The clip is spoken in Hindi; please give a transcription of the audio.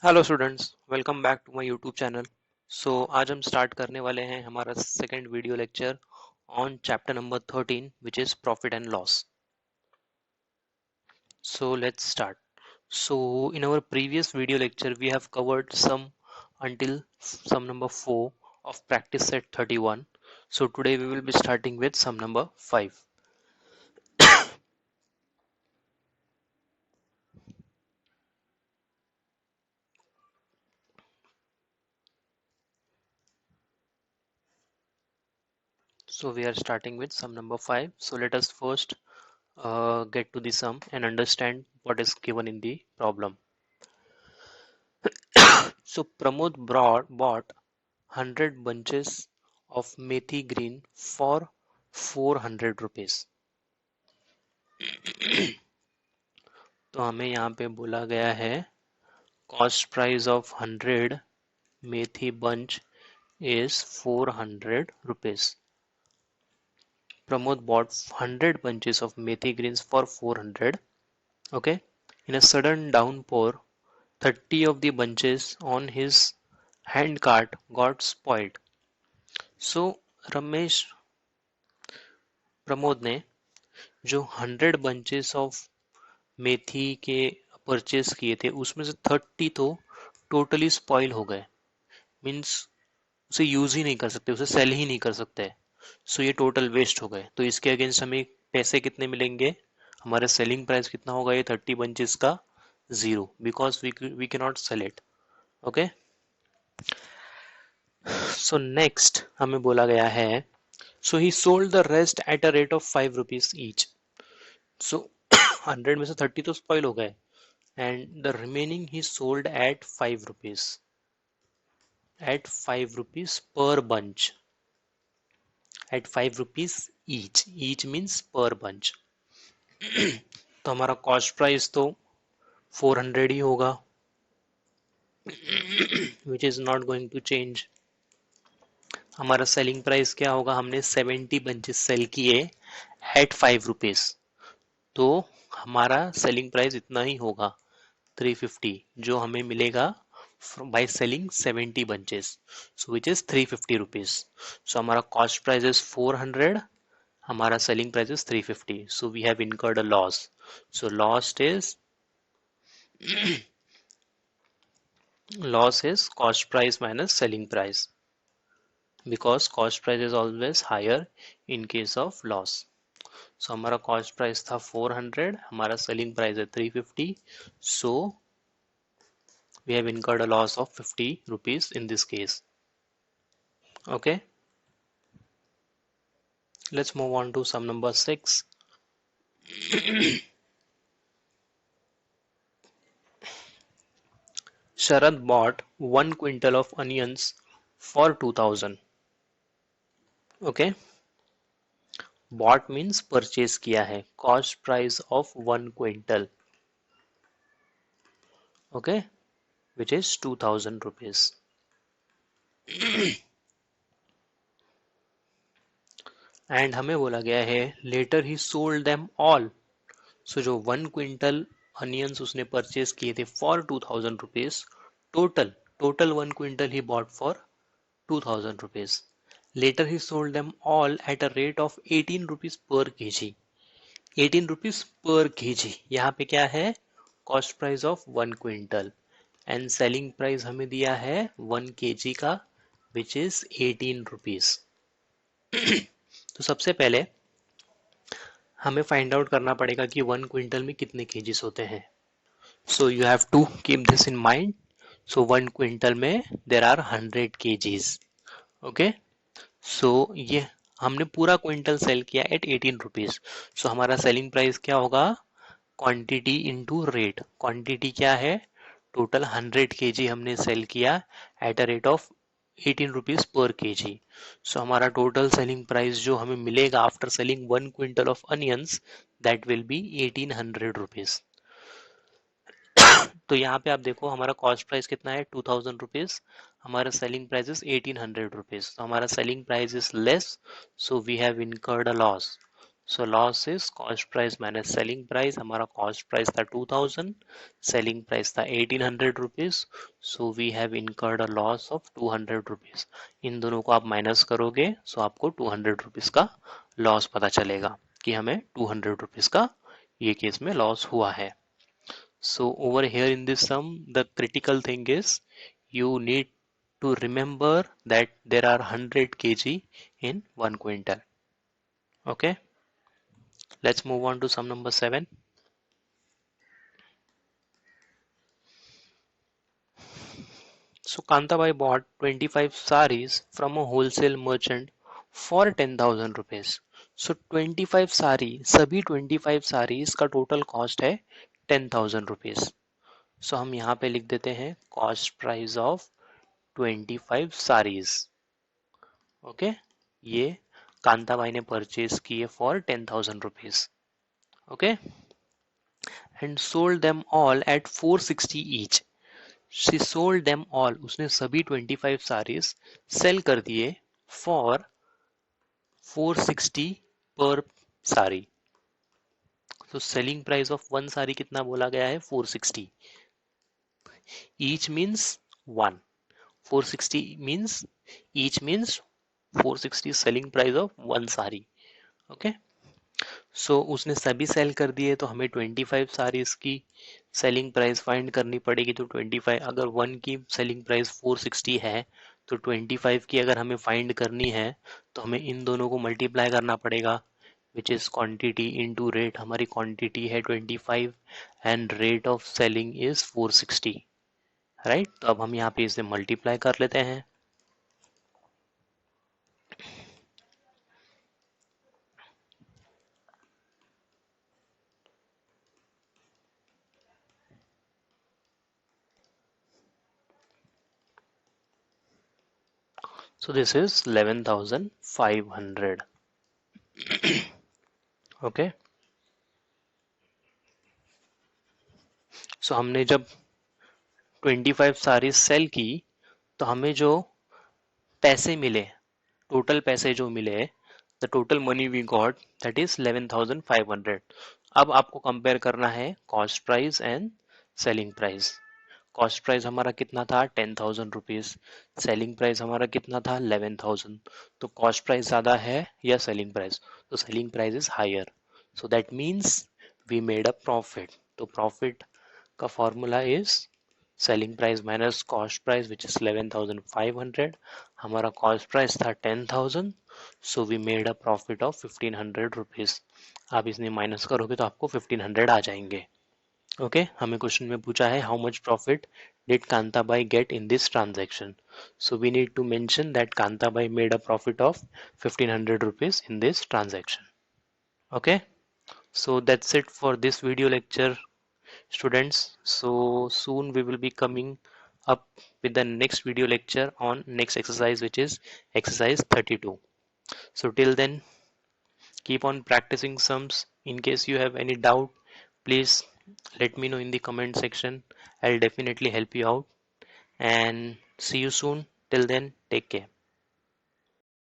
Hello students, welcome back to my YouTube channel. आज हम स्टार्ट करने वाले हैं हमारा second video lecture on chapter number 13 which is profit and loss. So let's start. In our previous video lecture we have covered some until sum number 4 of practice set 31. So today we will be starting with sum number 5. So we are starting with sum number 5. So let us first get to the sum and understand what is given in the problem. So Pramod bought 100 bunches of methi green for 400 rupees. तो हमें यहाँ पे बोला गया है cost price of 100 methi bunch is 400 rupees. Pramod bought 100 bunches of methi greens for 400. Okay. In a sudden downpour, 30 of the bunches on his hand cart got spoiled. So Pramod ने जो 100 बंचेस ऑफ मेथी के परचेस किए थे उसमें से 30 तो टोटली स्पॉइल हो गए, मीन्स उसे यूज ही नहीं कर सकते, उसे सेल ही नहीं कर सकते। सो ये टोटल वेस्ट हो गए। तो इसके अगेंस्ट हमें पैसे कितने मिलेंगे? हमारा सेलिंग प्राइस कितना होगा ये 30 बंचेस का? 0, because we can not sell it. Okay. So next हमें बोला गया है so he sold the rest at a rate of 5 rupees each. So 100 में से 30 तो स्पॉइल हो गए and the remaining he sold at 5 rupees, at 5 rupees per bunch, at 5 rupees each means per bunch. तो हमारा कॉस्ट प्राइस तो 400 ही होगा, which is not going to change. हमारा सेलिंग प्राइस क्या होगा? हमने 70 बंचेस सेल किए एट 5 रुपीज, तो हमारा सेलिंग प्राइस इतना ही होगा 350, जो हमें मिलेगा by selling 70 bunches, so which is 350 rupees. So हमारा cost price is 400, हमारा selling price is 350, so we have incurred a loss. So loss is cost price minus selling price, because cost price is always higher in case of loss. So हमारा cost price था 400, हमारा selling price है 350, so we have incurred a loss of 50 rupees in this case. Okay, let's move on to sum number 6. Sharad bought 1 quintal of onions for 2000. Okay, bought means purchase किया है, cost price of 1 quintal, okay, which is 2000 rupees. And हमें बोला गया है later he sold them all. So जो 1 क्विंटल अनियंस उसने परचेज किए थे for 2000 rupees, total 1 quintal he bought for 2000 rupees. Later he sold them all at a rate of 18 rupees per kg. 18 rupees per kg, यहाँ पे क्या है? Cost price of 1 quintal and selling price हमें दिया है 1 केजी का, विच इज 18 रुपीज। तो सबसे पहले हमें फाइंड आउट करना पड़ेगा कि 1 क्विंटल में कितने केजीस होते हैं। So you have to keep this in mind. So 1 quintal में there are 100 kgs. Okay, so ये हमने पूरा क्विंटल सेल किया एट 18 रुपीज। सो हमारा सेलिंग प्राइस क्या होगा? Quantity into rate. क्वांटिटी क्या है? टोटल 100 केजी हमने सेल किया at a rate of 18 rupees per KG. So हमारा टोटल सेलिंग प्राइस जो हमें मिलेगा after selling 1 quintal of onions, that will be 1800 rupees. तो यहाँ पे आप देखो हमारा कॉस्ट प्राइस कितना है? 2000 रुपीज, हमारा सेलिंग प्राइस इज 1800 रुपीज। तो हमारा selling price is less, so we have incurred a loss. So loss is cost price minus selling price. हमारा कॉस्ट प्राइस था 2000, सेलिंग प्राइस था 1800 rupees. So we have incurred a loss of 200 rupees. इन दोनों को आप माइनस करोगे सो आपको 200 रुपीज का लॉस पता चलेगा कि हमें 200 रुपीज का ये केस में लॉस हुआ है. So over here in this sum, the critical thing is you need to remember that there are 100 kg in 1 quintal. Okay, let's move on to sum number 7. So Kantabai bought 25 saris from a wholesale merchant for 10,000 rupees. So 25 सारी, सभी 25 sarees का टोटल कॉस्ट है 10,000 rupees. So हम यहाँ पे लिख देते हैं cost price of 25 sarees. Okay, ये कांताबाई ने परचेज किए for 10,000 rupees. Okay, and sold them all eight 460 each. She sold them all, उसने सभी 25 सारीज सेल कर दिए फॉर 460 पर सारी. तो सेलिंग प्राइस ऑफ वन सारी कितना बोला गया है? 460. Each means one, 460 means each means 460 selling price of one सारी. ओके, सो उसने सभी सेल कर दिए तो हमें 25 सारीज की सेलिंग प्राइस फाइंड करनी पड़ेगी. तो 25, अगर वन की सेलिंग प्राइस 460 है तो 25 की अगर हमें फाइंड करनी है तो हमें इन दोनों को मल्टीप्लाई करना पड़ेगा, which is quantity into rate. हमारी क्वांटिटी है 25 and rate of selling is 460, right. तो अब हम यहाँ पे इसे मल्टीप्लाई कर लेते हैं. So this is 11,500. Okay. So हमने जब 25 सारी सेल की तो हमें जो पैसे मिले, टोटल पैसे जो मिले, the total money we got that is 11,500. अब आपको कंपेयर करना है cost price and selling price. Cost price हमारा कितना था? 10,000 रुपीज. सेलिंग प्राइस हमारा कितना था? 11,000. तो कॉस्ट प्राइस ज्यादा है या सेलिंग प्राइस? तो selling price is higher. So that means we made a profit. तो प्रॉफिट का formula is selling price minus cost price which is 11,500. हमारा कॉस्ट प्राइस था 10,000, so we made a profit of 1,500 rupees. आप इसमें माइनस करोगे तो आपको 1,500 आ जाएंगे. ओके, हमें क्वेश्चन में पूछा है how much profit did Kantabai get in this transaction. So we need to mention that Kantabai made a profit of 1,500 rupees in this transaction. Okay, so that's it for this video lecture, students. So soon we will be coming up with the next video lecture on next exercise, which is exercise 32. So till then, keep on practicing sums. In case you have any doubt, please let me know in the comment section. I'll definitely help you out, and see you soon. Till then, take care.